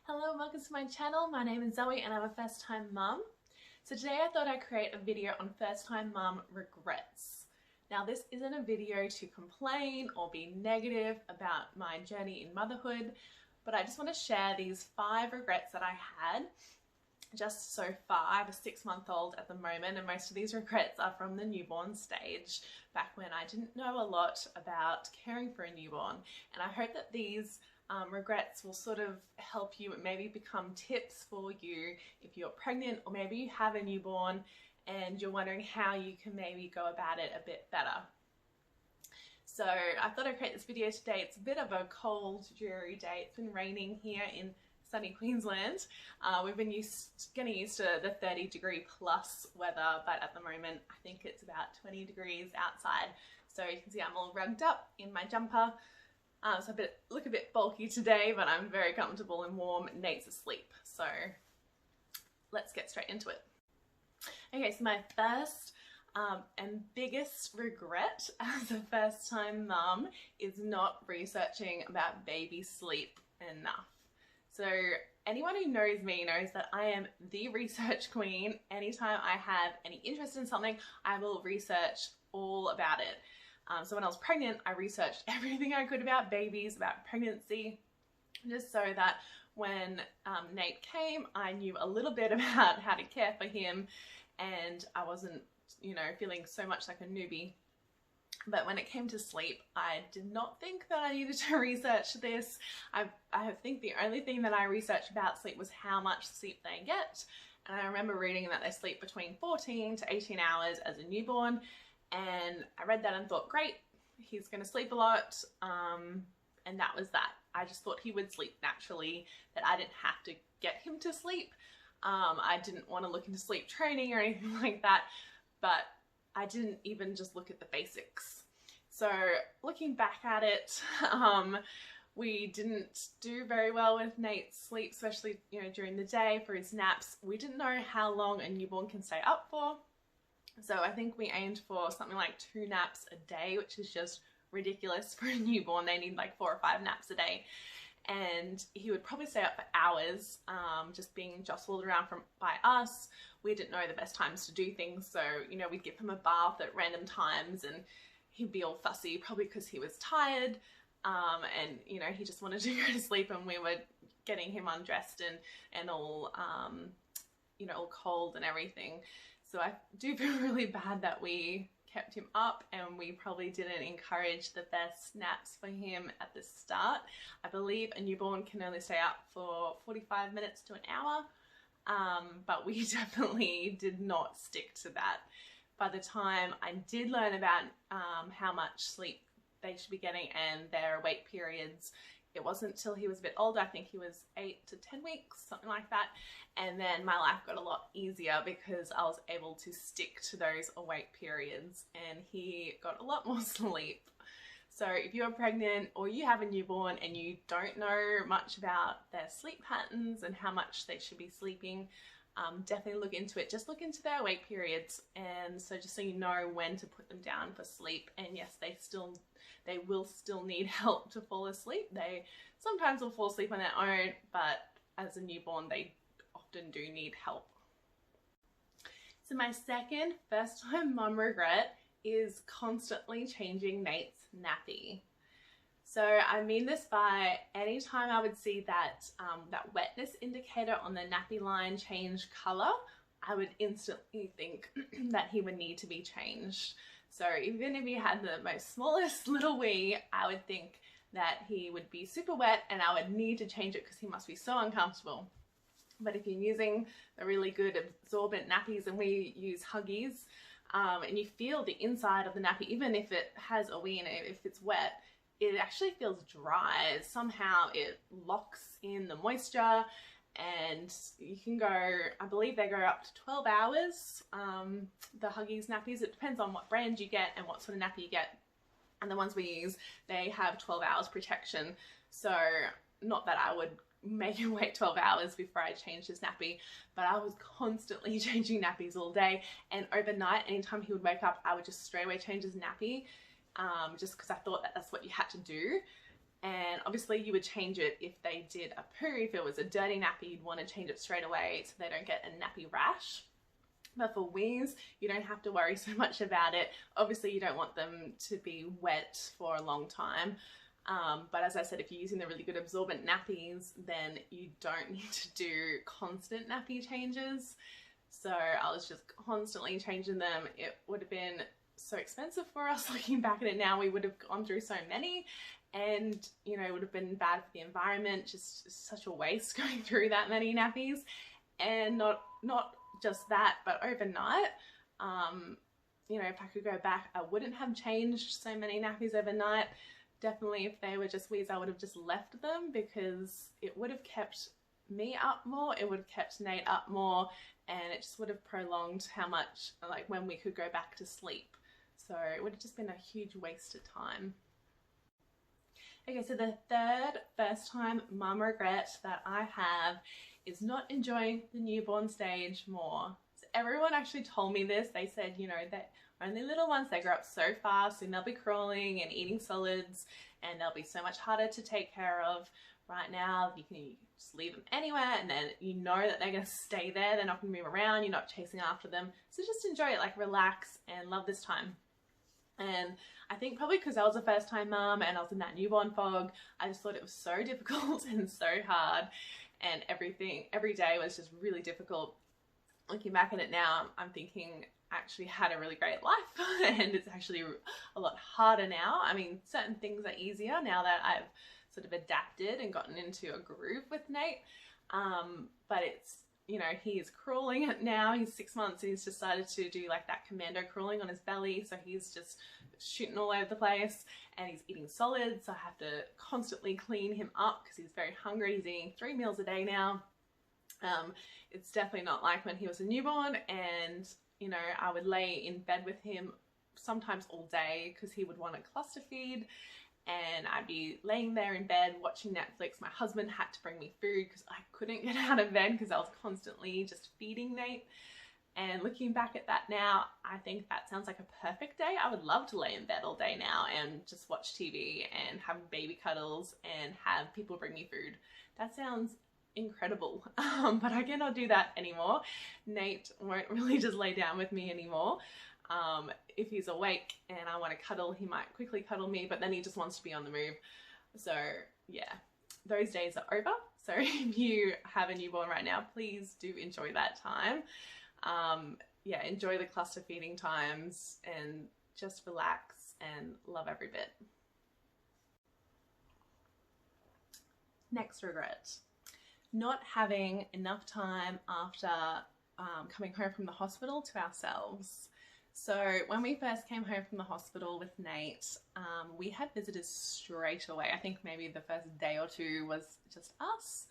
Hello and welcome to my channel. My name is Zoe and I'm a first time mum. So today I thought I'd create a video on first time mum regrets. Now this isn't a video to complain or be negative about my journey in motherhood, but I just want to share these 5 regrets that I had just so far. I have a 6-month-old at the moment and most of these regrets are from the newborn stage, back when I didn't know a lot about caring for a newborn. And I hope that these regrets will sort of help you and maybe become tips for you if you're pregnant or maybe you have a newborn and you're wondering how you can maybe go about it a bit better. So I thought I'd create this video today. It's a bit of a cold, dreary day. It's been raining here in sunny Queensland. We've been getting used to the 30-degree plus weather, but at the moment I think it's about 20 degrees outside. So you can see I'm all rugged up in my jumper. So I look a bit bulky today, but I'm very comfortable and warm. Nate's asleep, so let's get straight into it. Okay, so my first and biggest regret as a first time mum is not researching about baby sleep enough. So anyone who knows me knows that I am the research queen. Anytime I have any interest in something, I will research all about it. So when I was pregnant, I researched everything I could about babies, about pregnancy, just so that when Nate came, I knew a little bit about how to care for him and I wasn't, feeling so much like a newbie. But when it came to sleep, I did not think that I needed to research this. I think the only thing that I researched about sleep was how much sleep they get. And I remember reading that they sleep between 14 to 18 hours as a newborn. And I read that and thought, great, he's going to sleep a lot. And that was that. I just thought he would sleep naturally, that I didn't have to get him to sleep. I didn't want to look into sleep training or anything like that, but I didn't even just look at the basics. So looking back at it, we didn't do very well with Nate's sleep, especially during the day for his naps. We didn't know how long a newborn can stay up for. So I think we aimed for something like 2 naps a day, which is just ridiculous for a newborn. They need like 4 or 5 naps a day. And he would probably stay up for hours, just being jostled around by us. We didn't know the best times to do things. So, we'd give him a bath at random times and he'd be all fussy, probably because he was tired. And, he just wanted to go to sleep and we were getting him undressed and all, all cold and everything. So I do feel really bad that we kept him up and we probably didn't encourage the best naps for him at the start. I believe a newborn can only stay up for 45 minutes to an hour, but we definitely did not stick to that. By the time I did learn about how much sleep they should be getting and their awake periods, it wasn't until he was a bit older, I think he was 8 to 10 weeks, something like that. And then my life got a lot easier because I was able to stick to those awake periods and he got a lot more sleep. So if you're pregnant or you have a newborn and you don't know much about their sleep patterns and how much they should be sleeping, definitely look into it. Just look into their awake periods, and so just so you know when to put them down for sleep. And yes, they will still need help to fall asleep. They sometimes will fall asleep on their own, but as a newborn they often do need help. So my second first time mum regret is constantly changing Nate's nappy. So I mean this by any time I would see that that wetness indicator on the nappy line change colour, I would instantly think that he would need to be changed. So even if he had the most smallest little wee, I would think that he would be super wet and I would need to change it because he must be so uncomfortable. But if you're using the really good absorbent nappies, and we use Huggies, and you feel the inside of the nappy, even if it has a wee in it, if it's wet, it actually feels dry. Somehow it locks in the moisture and you can go, I believe they go up to 12 hours, the Huggies nappies. It depends on what brand you get and what sort of nappy you get. And the ones we use, they have 12 hours protection. So not that I would make him wait 12 hours before I changed his nappy, but I was constantly changing nappies all day. And overnight, anytime he would wake up, I would just straight away change his nappy, just because I thought that that's what you had to do. And obviously you would change it if they did a poo. If it was a dirty nappy, you'd want to change it straight away so they don't get a nappy rash. But for weans, you don't have to worry so much about it. Obviously you don't want them to be wet for a long time. But as I said, if you're using the really good absorbent nappies, then you don't need to do constant nappy changes. So I was just constantly changing them. It would have been so expensive for us. Looking back at it now, we would have gone through so many, and you know, it would have been bad for the environment, just such a waste going through that many nappies. And not just that, but overnight, you know, if I could go back, I wouldn't have changed so many nappies overnight. Definitely if they were just wees, I would have just left them, because it would have kept me up more, it would have kept Nate up more, and it just would have prolonged how much, like, when we could go back to sleep. So it would have just been a huge waste of time. Okay, so the third first time mum regret that I have is not enjoying the newborn stage more. So everyone actually told me this. They said, you know, that only little ones, they grow up so fast and they'll be crawling and eating solids and they'll be so much harder to take care of. Right now, you can just leave them anywhere and then you know that they're going to stay there. They're not going to move around. You're not chasing after them. So just enjoy it, like relax and love this time. And I think probably because I was a first time mum and I was in that newborn fog, I just thought it was so difficult and so hard, and every day was just really difficult. Looking back at it now, I'm thinking I actually had a really great life and it's actually a lot harder now. I mean, certain things are easier now that I've sort of adapted and gotten into a groove with Nate. But it's, you know, he is crawling now. He's 6 months and he's decided to do like that commando crawling on his belly. So he's just shooting all over the place and he's eating solids. So I have to constantly clean him up because he's very hungry. He's eating 3 meals a day now. It's definitely not like when he was a newborn, and you know, I would lay in bed with him sometimes all day because he would want a cluster feed. And I'd be laying there in bed watching Netflix. My husband had to bring me food because I couldn't get out of bed because I was constantly just feeding Nate. And looking back at that now, I think that sounds like a perfect day. I would love to lay in bed all day now and just watch TV and have baby cuddles and have people bring me food. That sounds incredible. But I cannot do that anymore. Nate won't really just lay down with me anymore. If he's awake and I want to cuddle, he might quickly cuddle me, but then he just wants to be on the move. So yeah, those days are over. So if you have a newborn right now, please do enjoy that time. Yeah, enjoy the cluster feeding times and just relax and love every bit. Next regret, not having enough time after coming home from the hospital to ourselves. So when we first came home from the hospital with Nate, we had visitors straight away. I think maybe the first day or two was just us,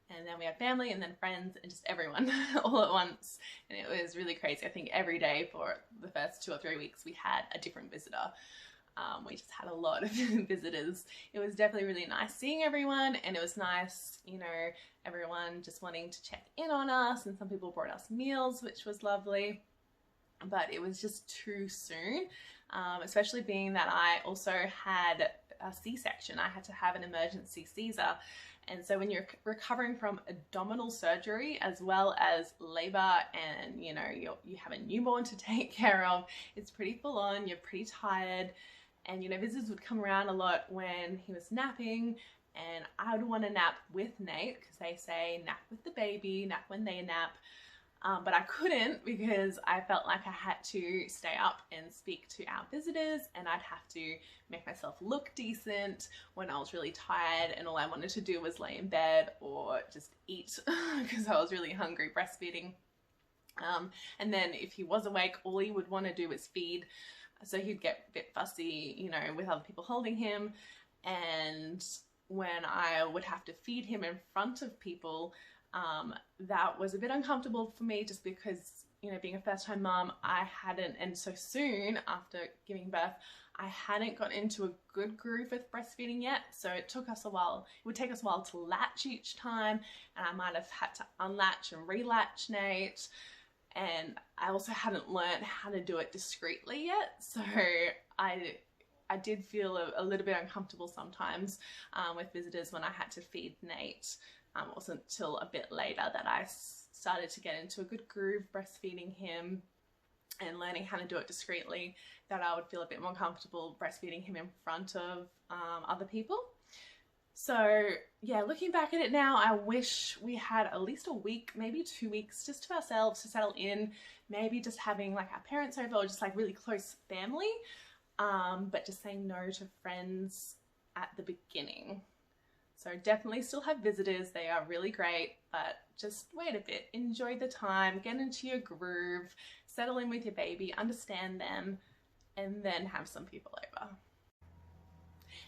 and then we had family and then friends and just everyone all at once. And it was really crazy. I think every day for the first 2 or 3 weeks we had a different visitor. We just had a lot of visitors. It was definitely really nice seeing everyone, and it was nice, you know, everyone just wanting to check in on us, and some people brought us meals, which was lovely. But it was just too soon, especially being that I also had a C-section. I had to have an emergency Caesar. And so when you're recovering from abdominal surgery as well as labor, and you know, you have a newborn to take care of, it's pretty full on, you're pretty tired. And you know, visitors would come around a lot when he was napping, and I would want to nap with Nate because they say nap with the baby, nap when they nap. But I couldn't because I felt like I had to stay up and speak to our visitors, and I'd have to make myself look decent when I was really tired and all I wanted to do was lay in bed or just eat because I was really hungry breastfeeding. And then if he was awake, all he would want to do was feed. So he'd get a bit fussy, you know, with other people holding him. And when I would have to feed him in front of people, that was a bit uncomfortable for me just because, you know, being a first-time mom, I hadn't, and so soon after giving birth, I hadn't got into a good groove with breastfeeding yet. So it took us a while, it would take us a while to latch each time, and I might have had to unlatch and relatch Nate. And I also hadn't learned how to do it discreetly yet. So I I did feel a little bit uncomfortable sometimes with visitors when I had to feed Nate. It wasn't until a bit later that I started to get into a good groove breastfeeding him and learning how to do it discreetly, that I would feel a bit more comfortable breastfeeding him in front of other people. So yeah, looking back at it now, I wish we had at least a week, maybe 2 weeks just to ourselves to settle in, maybe just having like our parents over or just like really close family, but just saying no to friends at the beginning. So definitely still have visitors, they are really great, but just wait a bit, enjoy the time, get into your groove, settle in with your baby, understand them, and then have some people over.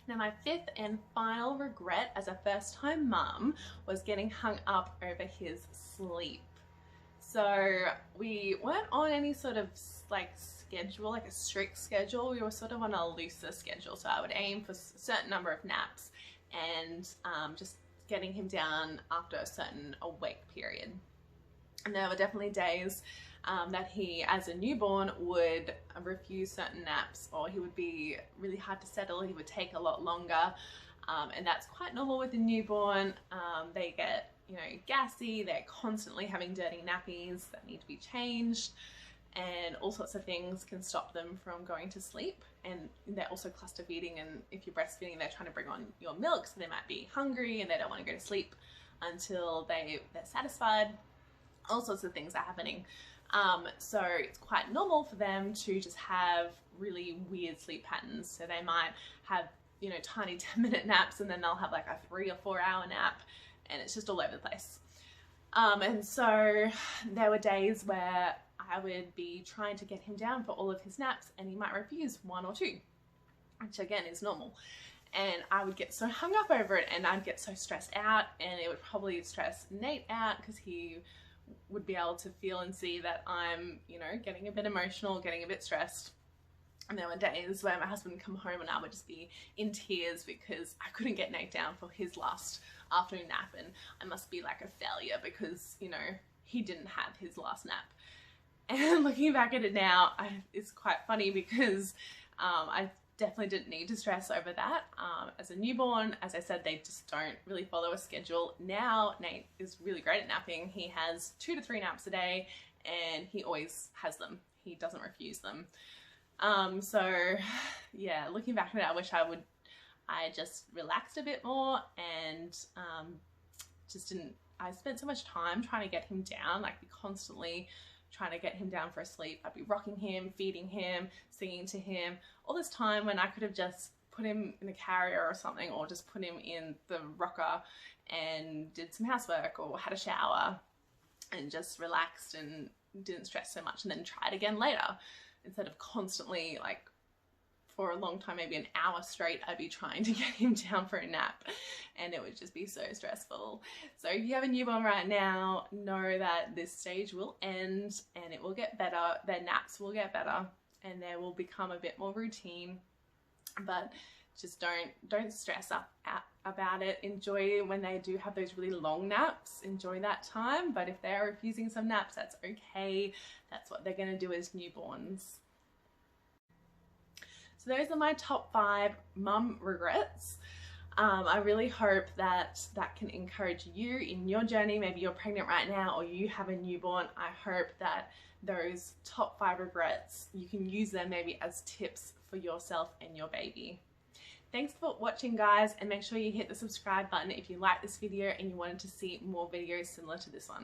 Now my fifth and final regret as a first-time mum was getting hung up over his sleep. So we weren't on any sort of like schedule, like a strict schedule. We were sort of on a looser schedule. So I would aim for a certain number of naps and just getting him down after a certain awake period. And there were definitely days that he, as a newborn, would refuse certain naps, or he would be really hard to settle. He would take a lot longer, and that's quite normal with a newborn. They get, you know, gassy. They're constantly having dirty nappies that need to be changed, and all sorts of things can stop them from going to sleep. And they're also cluster feeding, and if you're breastfeeding, they're trying to bring on your milk, so they might be hungry and they don't want to go to sleep until they're satisfied. All sorts of things are happening. So it's quite normal for them to just have really weird sleep patterns. So they might have, you know, tiny 10-minute naps, and then they'll have like a 3 or 4 hour nap, and it's just all over the place. And so there were days where I would be trying to get him down for all of his naps, and he might refuse 1 or 2, which again is normal. And I would get so hung up over it, and I'd get so stressed out, and it would probably stress Nate out because he would be able to feel and see that I'm, you know, getting a bit emotional, getting a bit stressed. And there were days where my husband would come home and I would just be in tears because I couldn't get Nate down for his last afternoon nap, and I must be like a failure because, you know, he didn't have his last nap. And looking back at it now, it's quite funny because I definitely didn't need to stress over that. As a newborn, as I said, they just don't really follow a schedule. Now Nate is really great at napping. He has 2 to 3 naps a day, and he always has them. He doesn't refuse them. So yeah, looking back at it, I wish I just relaxed a bit more and just didn't, I spent so much time trying to get him down, like constantly trying to get him down for a sleep. I'd be rocking him, feeding him, singing to him, all this time when I could have just put him in a carrier or something, or just put him in the rocker and did some housework or had a shower and just relaxed and didn't stress so much, and then tried again later, instead of constantly, like, for a long time, maybe an hour straight, I'd be trying to get him down for a nap, and it would just be so stressful. So if you have a newborn right now, know that this stage will end and it will get better. Their naps will get better and they will become a bit more routine, but just don't stress about it. Enjoy when they do have those really long naps, enjoy that time. But if they're refusing some naps, that's okay. That's what they're going to do as newborns. So those are my top 5 mum regrets. I really hope that can encourage you in your journey. Maybe you're pregnant right now or you have a newborn. I hope that those top 5 regrets, you can use them maybe as tips for yourself and your baby. Thanks for watching, guys, and make sure you hit the subscribe button if you like this video and you wanted to see more videos similar to this one.